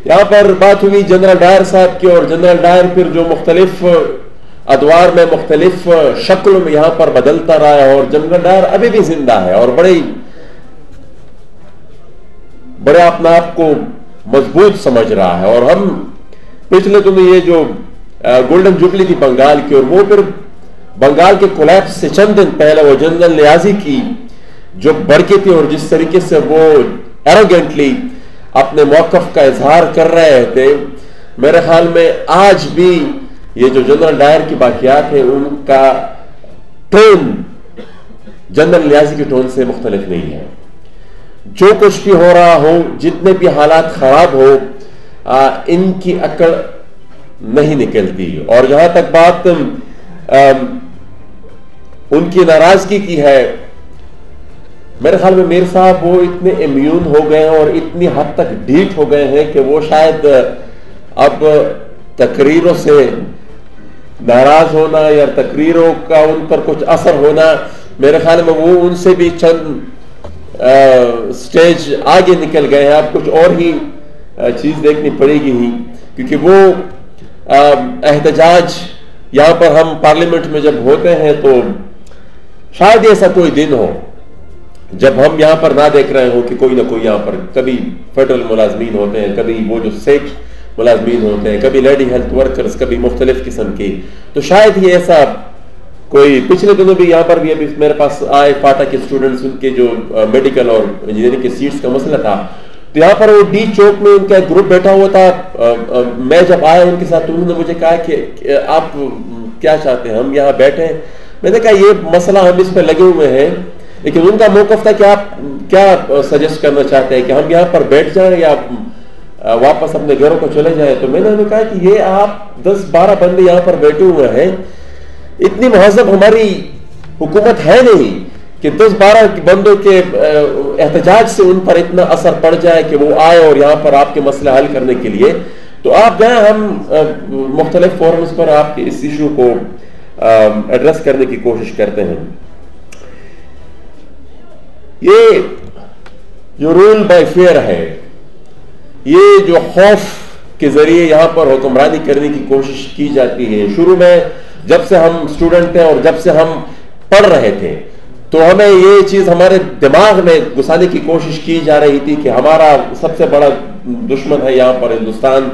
یہاں پر بات ہوئی جنرل ڈائر صاحب کی، اور جنرل ڈائر پھر جو مختلف ادوار میں مختلف شکل میں یہاں پر بدلتا رہا ہے، اور جنرل ڈائر ابھی بھی زندہ ہے اور بڑے اپنا آپ کو مضبوط سمجھ رہا ہے. اور ہم پچھلے دنوں یہ جو گولڈن جوبلی تھی بنگال کی، اور وہ پھر بنگال کے کولیپس سے چند دن پہلے وہ جنرل نیازی کی جو بڑھتی تھی، اور جس طریقے سے وہ ایروگینٹلی اپنے موقف کا اظہار کر رہے تھے، میرے خیال میں آج بھی یہ جو جنرل ڈائر کی باقیات ہیں ان کا ٹون جنرل نیازی کے ٹون سے مختلف نہیں ہے. جو کچھ بھی ہو رہا ہو، جتنے بھی حالات خراب ہو، ان کی عقل نہیں نکلتی. اور جہاں تک بات ان کی ناراضگی کی ہے، میرے خیال میں میر صاحب وہ اتنے امیون ہو گئے ہیں اور اتنی حد تک ڈھیٹ ہو گئے ہیں کہ وہ شاید اب تقریروں سے ناراض ہونا یا تقریروں کا ان پر کچھ اثر ہونا، میرے خیال میں وہ ان سے بھی چند سٹیج آگے نکل گئے ہیں. اب کچھ اور ہی چیز دیکھنی پڑے گی ہی، کیونکہ وہ احتجاج یہاں پر ہم پارلیمنٹ میں جب ہوتے ہیں تو شاید ایسا کوئی دن ہو جب ہم یہاں پر نہ دیکھ رہے ہوں کہ کوئی نہ کوئی یہاں پر کبھی فیڈرل ملازمین ہوتے ہیں، کبھی وہ جو اسٹیٹ ملازمین ہوتے ہیں، کبھی لیڈی ہیلتھ ورکرز، کبھی مختلف قسم کی. تو شاید یہ ایسا کوئی پچھلے دنوں بھی یہاں پر بھی ابھی میرے پاس آئے فاٹا کے اسٹوڈنٹس، ان کے جو میڈیکل اور انجینئرنگ کے سیٹس کا مسئلہ تھا، تو یہاں پر وہ ڈی چوک میں ان کا ایک گروپ بیٹھا ہوا تھا. میں جب آیا ان کے ساتھ تو انہوں نے مجھے کہا کہ آپ کیا چاہتے ہیں، ہم یہاں بیٹھے. میں نے کہا یہ مسئلہ ہم اس پہ لگے ہوئے ہیں، لیکن ان کا موقف تھا کہ آپ کیا سجیسٹ کرنا چاہتے ہیں کہ ہم یہاں پر بیٹھ جائیں یا واپس اپنے گھروں کو چلے جائیں. تو میں نے انہیں کہا کہ یہ آپ 10-12 بندے یہاں پر بیٹھے ہوئے ہیں، اتنی مہذب ہماری حکومت ہے نہیں کہ 10-12 بندوں کے احتجاج سے ان پر اتنا اثر پڑ جائے کہ وہ آئے اور یہاں پر آپ کے مسئلے حل کرنے کے لیے. تو آپ جائیں، ہم مختلف فورمز پر آپ کے اس ایشو کو ایڈریس کرنے کی کوشش کرتے ہیں. یہ جو رول بائی فیئر ہے، یہ جو خوف کے ذریعے یہاں پر حکمرانی کرنے کی کوشش کی جاتی ہے، شروع میں جب سے ہم اسٹوڈنٹ تھے اور جب سے ہم پڑھ رہے تھے تو ہمیں یہ چیز ہمارے دماغ میں گھسانے کی کوشش کی جا رہی تھی کہ ہمارا سب سے بڑا دشمن ہے یہاں پر ہندوستان،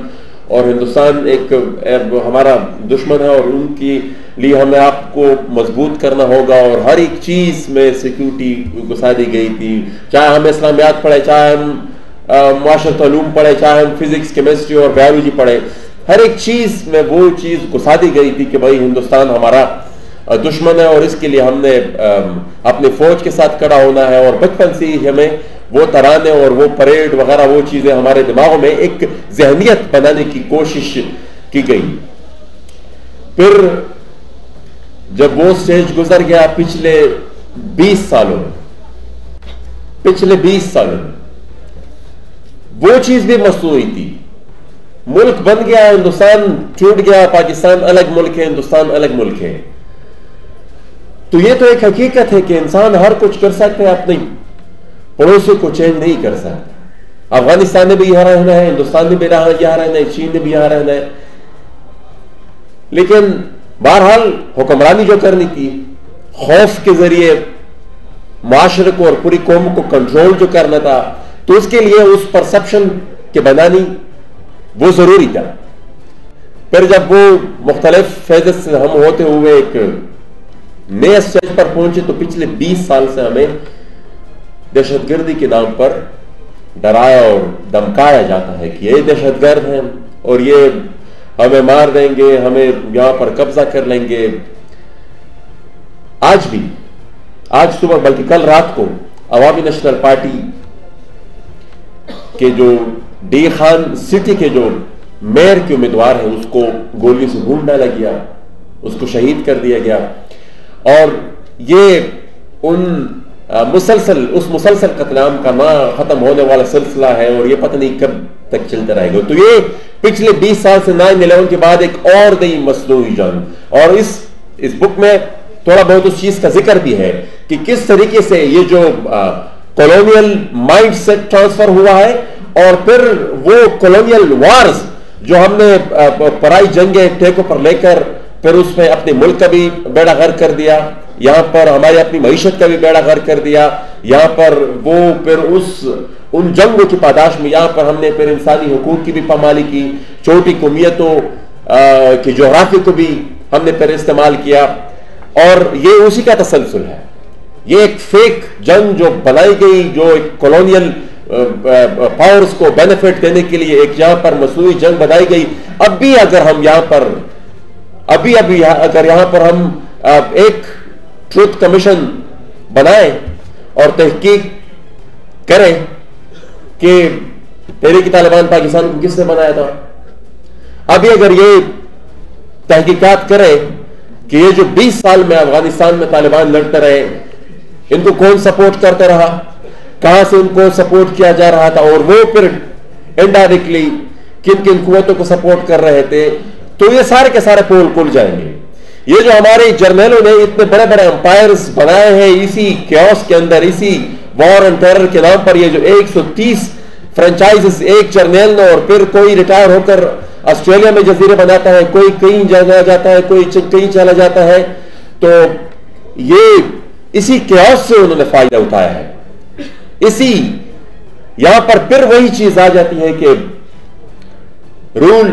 اور ہندوستان ایک ہمارا دشمن ہے، اور ان کے لیے ہمیں آپ کو مضبوط کرنا ہوگا. اور ہر ایک چیز میں سیکیورٹی گھسا دی گئی تھی، چاہے ہم اسلامیات پڑھے، چاہے ہم معاشرت علوم پڑھے، چاہے ہم فزکس، کیمسٹری اور بایولوجی پڑھے، ہر ایک چیز میں وہ چیز گھسا دی گئی تھی کہ بھائی ہندوستان ہمارا دشمن ہے اور اس کے لیے ہم نے اپنی فوج کے ساتھ کھڑا ہونا ہے. اور بچپن سے ہی ہمیں وہ ترانے اور وہ پریڈ وغیرہ وہ چیزیں ہمارے دماغوں میں ایک ذہنیت بنانے کی کوشش کی گئی. پھر جب وہ سٹیج گزر گیا پچھلے 20 سالوں وہ چیز بھی مصنوعی تھی. ملک بن گیا، ہندوستان ٹوٹ گیا، پاکستان الگ ملک ہے، ہندوستان الگ ملک ہے. تو یہ تو ایک حقیقت ہے کہ انسان ہر کچھ کر سکتا ہے، اپنے پڑوسی کو چینج نہیں کر سکتا. افغانستان نے بھی یہاں رہنا ہے، ہندوستان نے بھی یہاں رہنا ہے، چین نے بھی یہاں رہنا ہے. لیکن بہرحال حکمرانی جو کرنی تھی، خوف کے ذریعے معاشرے کو اور پوری قوم کو کنٹرول جو کرنا تھا، تو اس کے لیے اس پرسپشن کے بنانی وہ ضروری تھا. پھر جب وہ مختلف فیزز سے ہم ہوتے ہوئے ایک نئے اسٹیج پر پہنچے تو پچھلے 20 سال سے ہمیں دہشت گردی کے نام پر ڈرایا اور دمکایا جاتا ہے کہ یہ دہشت گرد ہیں اور یہ ہمیں مار دیں گے، ہمیں یہاں پر قبضہ کر لیں گے. آج صبح بلکہ کل رات کو عوامی نیشنل پارٹی کے جو ڈی خان سٹی کے جو میئر کے امیدوار ہیں اس کو گولی سے بھون ڈالا گیا، اس کو شہید کر دیا گیا. اور یہ اس مسلسل قتل عام کا نہ ختم ہونے والا سلسلہ ہے اور یہ پتہ نہیں کب تک چلتا رہے گا. تو یہ پچھلے 20 سال سے 9/11 کے بعد ایک اور نئی مصنوعی جنگ، اور اس بک میں تھوڑا بہت اس چیز کا ذکر بھی ہے کہ کس طریقے سے یہ جو کولونیل مائنڈ سیٹ ٹرانسفر ہوا ہے اور پھر وہ کولونیل وارز جو ہم نے پرائی جنگیں ٹیکوں پر لے کر پھر اس میں اپنے ملک کا بھی بیڑا غرق کر دیا, یہاں پر ہماری اپنی معیشت کا بھی بیڑا غرق کر دیا, یہاں پر وہ پھر ان جنگوں کی پاداش میں یہاں پر ہم نے پھر انسانی حقوق کی بھی پامالی کی, چھوٹی قومیتوں کی جغرافی کو بھی ہم نے پھر استعمال کیا, اور یہ اسی کا تسلسل ہے. یہ ایک فیک جنگ جو بنائی گئی, جو ایک کولونیل پاورز کو بینیفٹ دینے کے لیے ایک یہاں پر مصنوعی جنگ بنائی گئی. اب بھی اگر ہم یہاں پر اگر یہاں پر ہم ایک ٹروتھ کمیشن بنائیں اور تحقیق کریں کہ تحریک طالبان پاکستان کو کس نے بنایا تھا, ابھی اگر یہ تحقیقات کرے کہ یہ جو 20 سال میں افغانستان میں طالبان لڑتے رہے, ان کو کون سپورٹ کرتا رہا, کہاں سے ان کو سپورٹ کیا جا رہا تھا, اور وہ پھر انڈائریکٹلی کن کن قوتوں کو سپورٹ کر رہے تھے, تو یہ سارے کے سارے پول کھل جائیں گے. یہ جو ہمارے جرنیلوں نے اتنے بڑے بڑے امپائرز بنائے ہیں اسی کیوس کے اندر, اسی وار اینڈ ٹیرر کے نام پر, یہ جو 130 فرنچائزز ایک جرنیل نے, اور پھر کوئی ریٹائر ہو کر آسٹریلیا میں جزیرے بناتا ہے, کوئی کہیں جاتا ہے, کوئی کہیں چلا جاتا ہے, تو یہ اسی کیوس سے انہوں نے فائدہ اٹھایا ہے. اسی یہاں پر پھر وہی چیز آ جاتی ہے کہ رول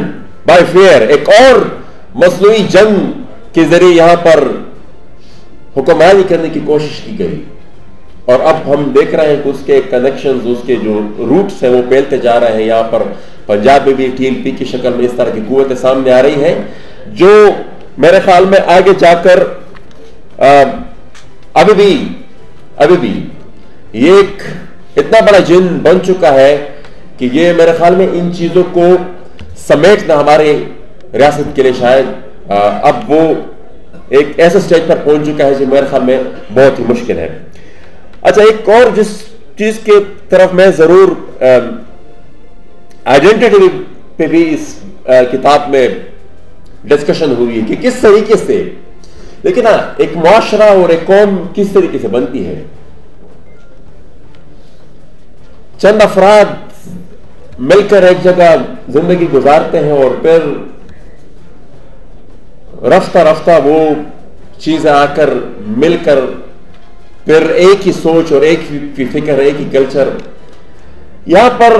بائی فیئر, ایک اور مصنوعی جنگ کے ذریعے یہاں پر حکمرانی کرنے کی کوشش کی گئی, اور اب ہم دیکھ رہے ہیں کہ اس کے کنیکشنز, اس کے جو روٹس ہیں وہ پھیلتے جا رہے ہیں. یہاں پر پنجاب میں بھی TLP کی شکل میں اس طرح کی قوتیں سامنے آ رہی ہیں, جو میرے خیال میں آگے جا کر ابھی بھی یہ ایک اتنا بڑا جن بن چکا ہے کہ یہ میرے خیال میں ان چیزوں کو سمیٹنا ہمارے ریاست کے لیے شاید اب وہ ایک ایسے سٹیج پر پہنچ چکا ہے جو میرے خیال میں بہت ہی مشکل ہے. اچھا, ایک اور جس چیز کے طرف میں ضرور آئیڈینٹی پہ بھی اس کتاب میں ڈسکشن ہوئی ہے کہ کس طریقے سے, لیکن ایک معاشرہ اور ایک قوم کس طریقے سے بنتی ہے. چند افراد مل کر ایک جگہ زندگی گزارتے ہیں, اور پھر رفتہ رفتہ وہ چیزیں آ کر مل کر پھر ایک ہی سوچ اور ایک ہی فکر, ایک ہی کلچر. یہاں پر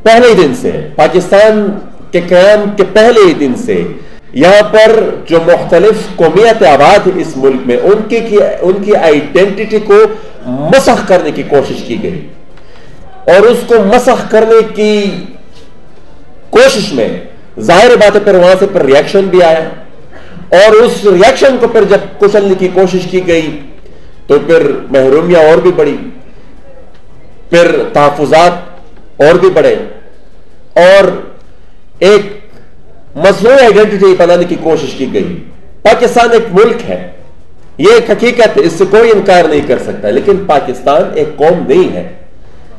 پہلے دن سے, پاکستان کے قیام کے پہلے دن سے یہاں پر جو مختلف قومیت آباد اس ملک میں, ان کی آئیڈینٹی کو مسخ کرنے کی کوشش کی گئی, اور اس کو مسخ کرنے کی کوشش میں ظاہر بات ہے پھر وہاں سے پھر ریاکشن بھی آیا, اور اس ریاکشن کو پھر جب کچلنے کی کوشش کی گئی تو پھر محرومیاں اور بھی بڑھی, پھر تحفظات اور بھی بڑھے, اور ایک مصنوعی آئیڈینٹی بنانے کی کوشش کی گئی. پاکستان ایک ملک ہے, یہ ایک حقیقت ہے, اس سے کوئی انکار نہیں کر سکتا, لیکن پاکستان ایک قوم نہیں ہے.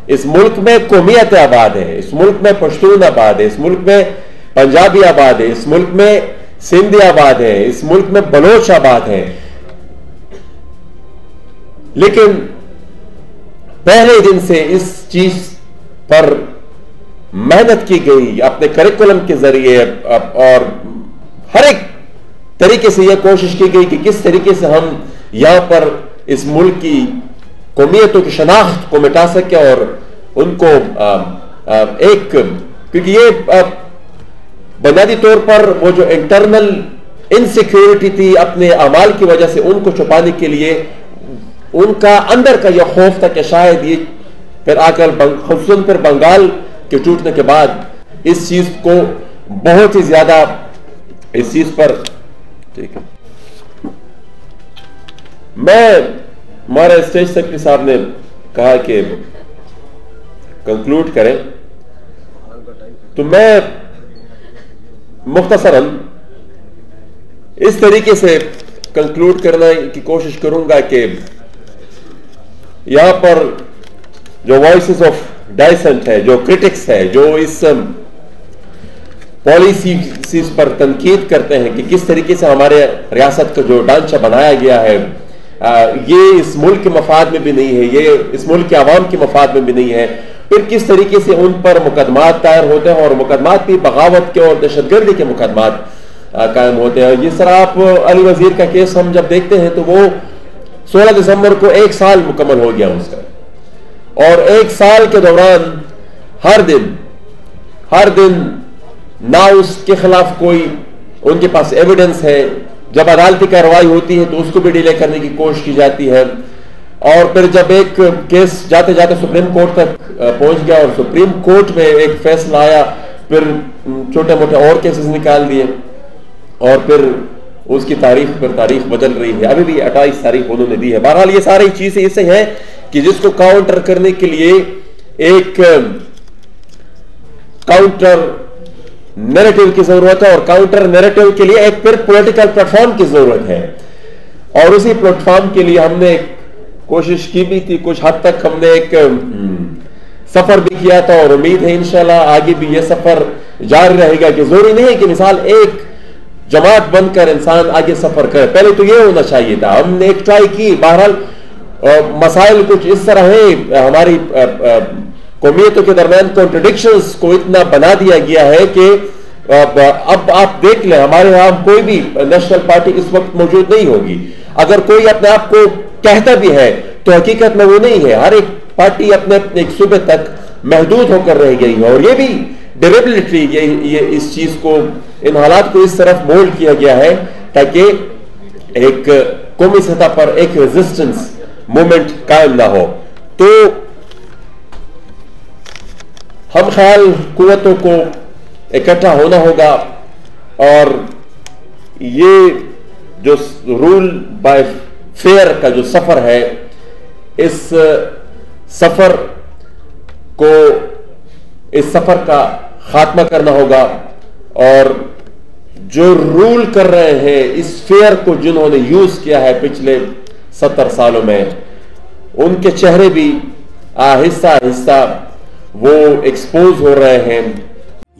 اس ملک میں قومیت آباد ہے, اس ملک میں پشتون آباد ہے, اس ملک میں پنجابی آباد ہے, اس ملک میں سندھی آباد ہے, اس ملک میں بلوچ آباد ہے. لیکن پہلے دن سے اس چیز پر محنت کی گئی اپنے کریکولم کے ذریعے, اور ہر ایک طریقے سے یہ کوشش کی گئی کہ کس طریقے سے ہم یہاں پر اس ملک کی قومیتوں کی شناخت کو مٹا سکے, اور ان کو ایک, کیونکہ یہ بنیادی طور پر وہ جو انٹرنل انسیکیورٹی تھی اپنے اعمال کی وجہ سے, ان کو چھپانے کے لیے ان کا اندر کا یہ خوف تھا کہ شاید یہ پھر آ کر خصوصاً پھر بنگال کے ٹوٹنے کے بعد اس چیز کو بہت ہی زیادہ اس چیز پر, ٹھیک ہے, میں ہمارے اسٹیج سیکرٹری صاحب نے کہا کہ کنکلوڈ کریں, تو میں مختصراً اس طریقے سے کنکلوڈ کرنے کی کوشش کروں گا کہ یہاں پر جو وائسز آف ڈائسنٹ ہے, جو کرٹکس ہے, جو اس پالیسیز پر تنقید کرتے ہیں کہ کس طریقے سے ہمارے ریاست کا جو ڈھانچہ بنایا گیا ہے یہ اس ملک کے مفاد میں بھی نہیں ہے, یہ اس ملک کے عوام کے مفاد میں بھی نہیں ہے, پھر کس طریقے سے ان پر مقدمات دائر ہوتے ہیں، اور مقدمات بھی بغاوت کے اور دہشت گردی کے مقدمات قائم ہوتے ہیں. جس طرح آپ علی وزیر کا کیس ہم جب دیکھتے ہیں تو وہ 16 دسمبر کو 1 سال مکمل ہو گیا اس کا، اور 1 سال کے دوران ہر دن نہ اس کے خلاف کوئی ان کے پاس ایویڈنس ہے، جب عدالتی کارروائی ہوتی ہے تو اس کو بھی ڈیلے کرنے کی کوشش کی جاتی ہے، اور پھر جب ایک کیس جاتے جاتے سپریم کورٹ تک پہنچ گیا اور سپریم کورٹ میں ایک فیصلہ آیا، پھر چھوٹے موٹے اور کیسز نکال دیے، اور پھر اس کی تاریخ پر تاریخ بدل رہی ہے. ابھی بھی 28 تاریخ انہوں نے دی ہے. بہرحال یہ ساری چیزیں اس سے ہیں کہ جس کو کاؤنٹر کرنے کے لیے ایک کاؤنٹر نیریٹو کی ضرورت ہے، اور کاؤنٹر نیریٹو کے لیے ایک پھر پولیٹیکل پلیٹ فارم کی ضرورت ہے. اور اسی پلیٹ فارم کے لیے ہم نے کوشش کی بھی تھی، کچھ حد تک ہم نے ایک سفر بھی کیا تھا، اور امید ہے انشاءاللہ آگے بھی یہ سفر جاری رہے گا. کہ ضروری نہیں ہے کہ مثال ایک جماعت بن کر انسان آگے سفر کرے، پہلے تو یہ ہونا چاہیے تھا. ہم نے ایک ٹرائی کی. بہرحال مسائل کچھ اس طرح ہیں، ہماری قومیتوں کے درمیان کنٹرڈکشنز کو اتنا بنا دیا گیا ہے کہ اب آپ دیکھ لیں ہمارے یہاں کوئی بھی نیشنل پارٹی اس وقت موجود نہیں ہوگی. اگر کوئی اپنے آپ کو کہتا بھی ہے تو حقیقت میں وہ نہیں ہے. ہر ایک پارٹی اپنے ایک صوبے تک محدود ہو کر رہ گئی ہے، اور یہ بھی ڈیلیبریٹلی یہ اس چیز کو، ان حالات کو اس طرف مولڈ کیا گیا ہے تاکہ ایک قومی سطح پر ایک ریزسٹنس موومنٹ قائم نہ ہو. تو ہم خیال قوتوں کو اکٹھا ہونا ہوگا، اور یہ جو رول بائی فیئر کا جو سفر ہے، اس سفر کا خاتمہ کرنا ہوگا. اور جو رول کر رہے ہیں اس فیئر کو، جنہوں نے یوز کیا ہے پچھلے 70 سالوں میں، ان کے چہرے بھی آہستہ آہستہ وہ ایکسپوز ہو رہے ہیں.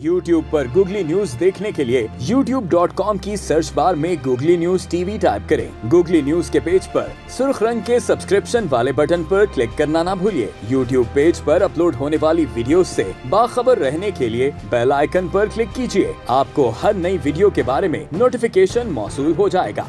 YouTube پر گوگلی نیوز دیکھنے کے لیے youtube.com کی سرچ بار میں googly news T V type کریں. گوگلی نیوز کے پیج پر سرخ رنگ کے سبسکرپشن والے بٹن پر کلک کرنا نہ بھولیے. YouTube پیج پر اپلوڈ ہونے والی ویڈیوز سے باخبر رہنے کے لیے بیل آئیکن پر کلک کیجیے. آپ کو ہر نئی ویڈیو کے بارے میں نوٹیفیکیشن موصول ہو جائے گا.